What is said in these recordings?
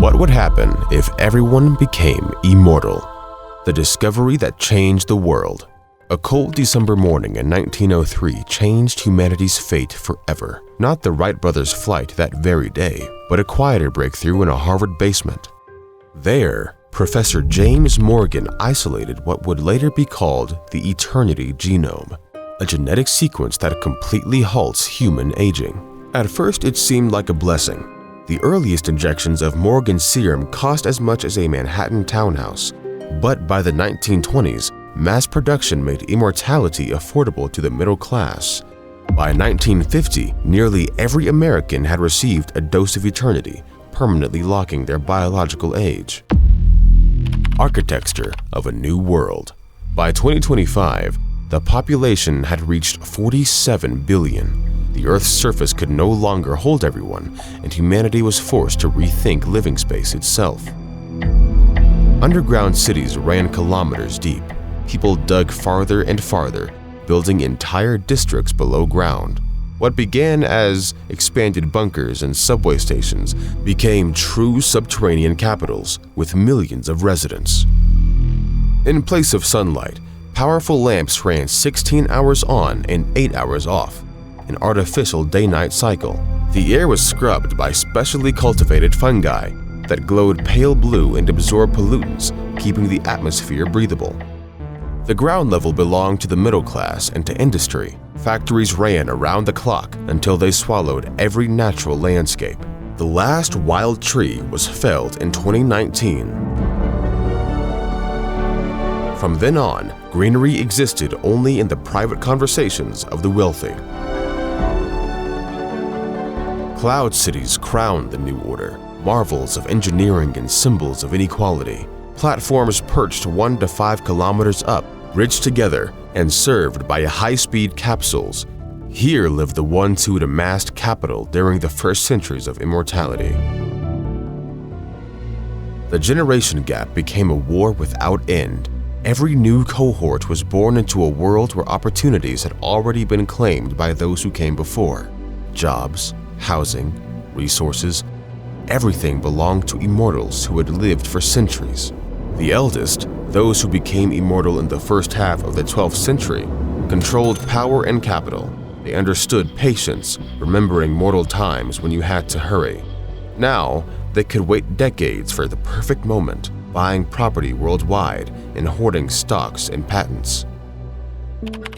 What would happen if everyone became immortal? The discovery that changed the world. A cold December morning in 1903 changed humanity's fate forever. Not the Wright brothers' flight that very day, but a quieter breakthrough in a Harvard basement. There, Professor James Morgan isolated what would later be called the eternity genome, a genetic sequence that completely halts human aging. At first, it seemed like a blessing. The earliest injections of Morgan's serum cost as much as a Manhattan townhouse, but by the 1920s, mass production made immortality affordable to the middle class. By 1950, nearly every American had received a dose of eternity, permanently locking their biological age. Architecture of a new world. By 2025, the population had reached 47 billion. The Earth's surface could no longer hold everyone, and humanity was forced to rethink living space itself. Underground cities ran kilometers deep. People dug farther and farther, building entire districts below ground. What began as expanded bunkers and subway stations became true subterranean capitals with millions of residents. In place of sunlight, powerful lamps ran 16 hours on and 8 hours off, an artificial day-night cycle. The air was scrubbed by specially cultivated fungi that glowed pale blue and absorbed pollutants, keeping the atmosphere breathable. The ground level belonged to the middle class and to industry. Factories ran around the clock until they swallowed every natural landscape. The last wild tree was felled in 2019. From then on, greenery existed only in the private conversations of the wealthy. Cloud cities crowned the new order, marvels of engineering and symbols of inequality. Platforms perched 1 to 5 kilometers up, bridged together and served by high-speed capsules. Here lived the ones who had amassed capital during the first centuries of immortality. The generation gap became a war without end. Every new cohort was born into a world where opportunities had already been claimed by those who came before. Jobs, housing, resources, everything belonged to immortals who had lived for centuries. The eldest, those who became immortal in the first half of the 12th century, controlled power and capital. They understood patience, remembering mortal times when you had to hurry. Now, they could wait decades for the perfect moment, buying property worldwide and hoarding stocks and patents.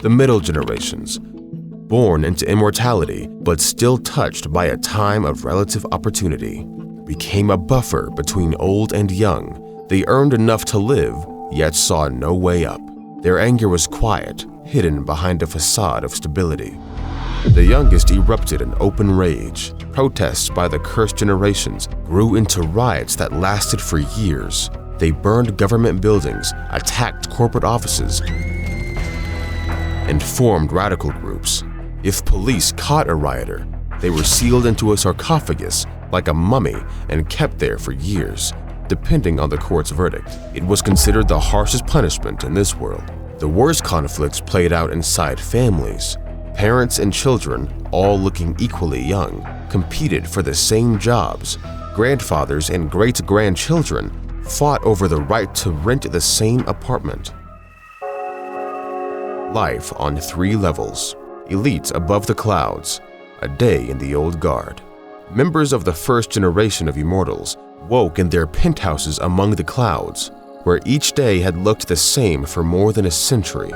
The middle generations, born into immortality but still touched by a time of relative opportunity, became a buffer between old and young. They earned enough to live, yet saw no way up. Their anger was quiet, hidden behind a facade of stability. The youngest erupted in open rage. Protests by the cursed generations grew into riots that lasted for years. They burned government buildings, attacked corporate offices, and formed radical groups. If police caught a rioter, they were sealed into a sarcophagus like a mummy and kept there for years. Depending on the court's verdict, it was considered the harshest punishment in this world. The worst conflicts played out inside families. Parents and children, all looking equally young, competed for the same jobs. Grandfathers and great-grandchildren fought over the right to rent the same apartment. Life on 3 levels. Elites above the clouds. A day in the old guard. Members of the first generation of immortals woke in their penthouses among the clouds, where each day had looked the same for more than a century.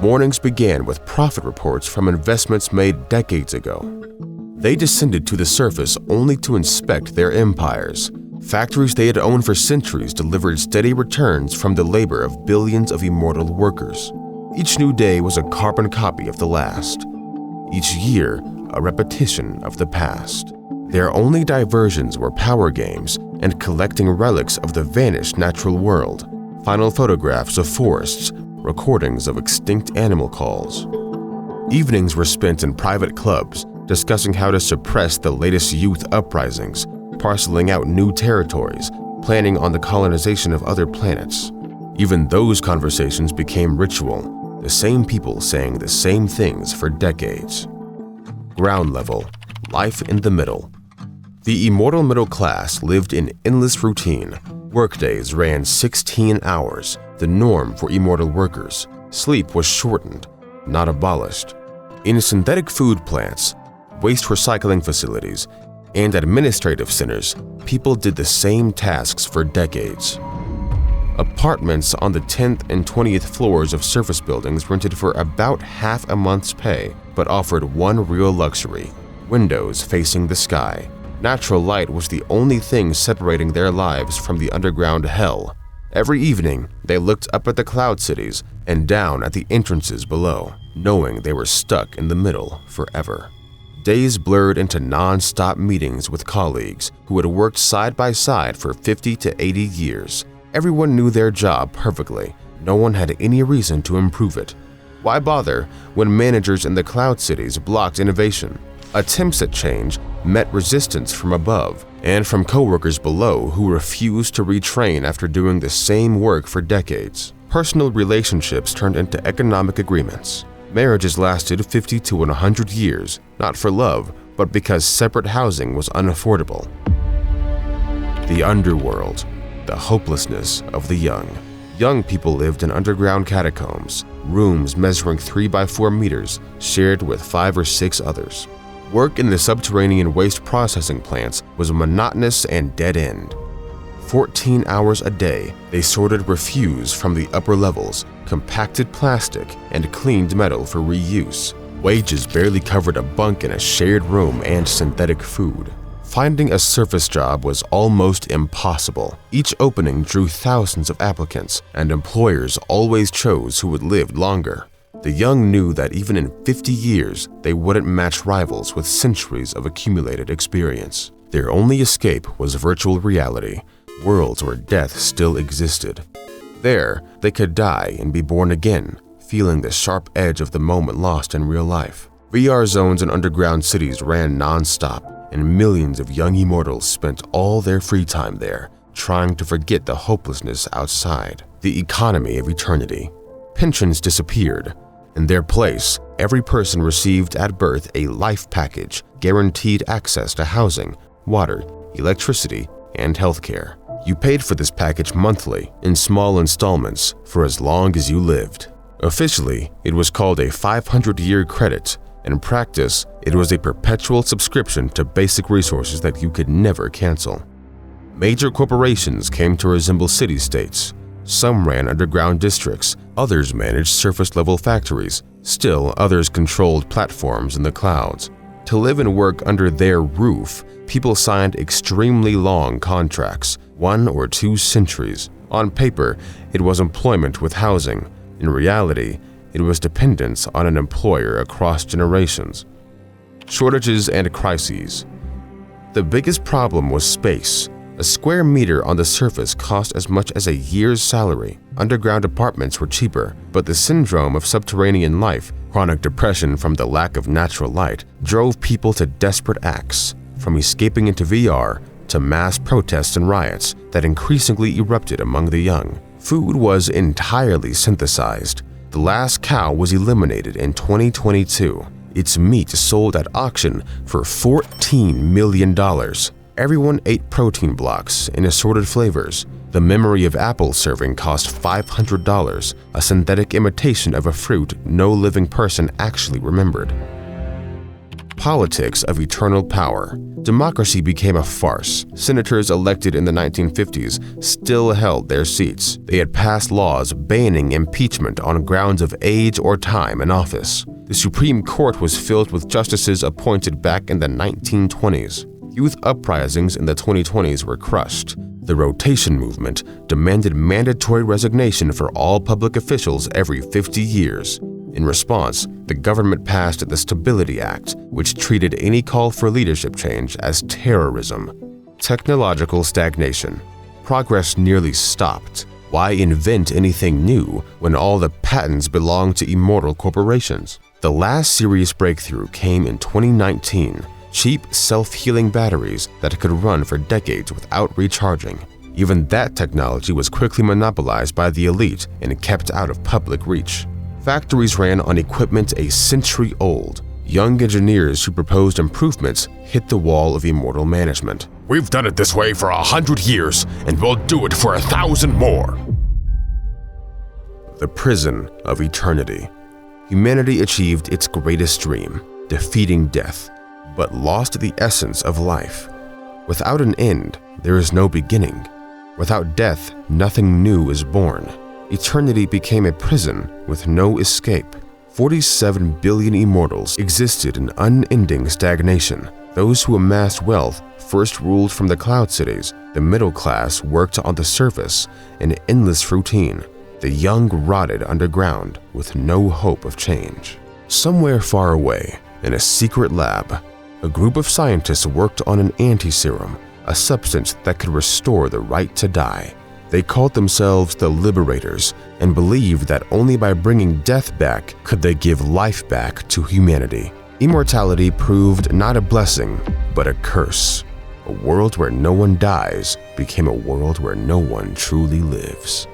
Mornings began with profit reports from investments made decades ago. They descended to the surface only to inspect their empires. Factories they had owned for centuries delivered steady returns from the labor of billions of immortal workers. Each new day was a carbon copy of the last. Each year, a repetition of the past. Their only diversions were power games and collecting relics of the vanished natural world, final photographs of forests, recordings of extinct animal calls. Evenings were spent in private clubs discussing how to suppress the latest youth uprisings, parceling out new territories, planning on the colonization of other planets. Even those conversations became ritual, the same people saying the same things for decades. Ground level, life in the middle. The immortal middle class lived in endless routine. Workdays ran 16 hours, the norm for immortal workers. Sleep was shortened, not abolished. In synthetic food plants, waste recycling facilities, and administrative centers, people did the same tasks for decades. Apartments on the 10th and 20th floors of surface buildings rented for about half a month's pay, but offered one real luxury: windows facing the sky. Natural light was the only thing separating their lives from the underground hell. Every evening, they looked up at the cloud cities and down at the entrances below, knowing they were stuck in the middle forever. Days blurred into non-stop meetings with colleagues who had worked side by side for 50 to 80 years. Everyone knew their job perfectly. No one had any reason to improve it. Why bother when managers in the cloud cities blocked innovation? Attempts at change met resistance from above and from coworkers below who refused to retrain after doing the same work for decades. Personal relationships turned into economic agreements. Marriages lasted 50 to 100 years, not for love, but because separate housing was unaffordable. The underworld, the hopelessness of the young. Young people lived in underground catacombs, rooms measuring 3 by 4 meters, shared with 5 or 6 others. Work in the subterranean waste processing plants was monotonous and dead-end. 14 hours a day, they sorted refuse from the upper levels, compacted plastic, and cleaned metal for reuse. Wages barely covered a bunk in a shared room and synthetic food. Finding a surface job was almost impossible. Each opening drew thousands of applicants, and employers always chose who had lived longer. The young knew that even in 50 years, they wouldn't match rivals with centuries of accumulated experience. Their only escape was virtual reality, worlds where death still existed. There, they could die and be born again, feeling the sharp edge of the moment lost in real life. VR zones in underground cities ran non-stop, and millions of young immortals spent all their free time there, trying to forget the hopelessness outside. The economy of eternity. Pensions disappeared. In their place, every person received at birth a life package, guaranteed access to housing, water, electricity, and healthcare. You paid for this package monthly in small installments for as long as you lived. Officially, it was called a 500-year credit. In practice, it was a perpetual subscription to basic resources that you could never cancel. Major corporations came to resemble city-states. Some ran underground districts, others managed surface-level factories, still others controlled platforms in the clouds. To live and work under their roof, people signed extremely long contracts, 1 or 2 centuries. On paper, it was employment with housing. In reality, it was dependence on an employer across generations. Shortages and crises. The biggest problem was space. A square meter on the surface cost as much as a year's salary. Underground apartments were cheaper, but the syndrome of subterranean life, chronic depression from the lack of natural light, drove people to desperate acts, from escaping into VR to mass protests and riots that increasingly erupted among the young. Food was entirely synthesized. The last cow was eliminated in 2022. Its meat sold at auction for $14 million. Everyone ate protein blocks in assorted flavors. The memory of apple serving cost $500, a synthetic imitation of a fruit no living person actually remembered. Politics of eternal power. Democracy became a farce. Senators elected in the 1950s still held their seats. They had passed laws banning impeachment on grounds of age or time in office. The Supreme Court was filled with justices appointed back in the 1920s. Youth uprisings in the 2020s were crushed. The rotation movement demanded mandatory resignation for all public officials every 50 years. In response, the government passed the Stability Act, which treated any call for leadership change as terrorism. Technological stagnation. Progress nearly stopped. Why invent anything new when all the patents belong to immortal corporations? The last serious breakthrough came in 2019. Cheap, self-healing batteries that could run for decades without recharging. Even that technology was quickly monopolized by the elite and kept out of public reach. Factories ran on equipment a century old. Young engineers who proposed improvements hit the wall of immortal management. We've done it this way for 100 years, and we'll do it for 1,000 more. The prison of eternity. Humanity achieved its greatest dream, defeating death, but lost the essence of life. Without an end, there is no beginning. Without death, nothing new is born. Eternity became a prison with no escape. 47 billion immortals existed in unending stagnation. Those who amassed wealth first ruled from the cloud cities. The middle class worked on the surface in endless routine. The young rotted underground with no hope of change. Somewhere far away, in a secret lab, a group of scientists worked on an anti-serum, a substance that could restore the right to die. They called themselves the Liberators and believed that only by bringing death back could they give life back to humanity. Immortality proved not a blessing, but a curse. A world where no one dies became a world where no one truly lives.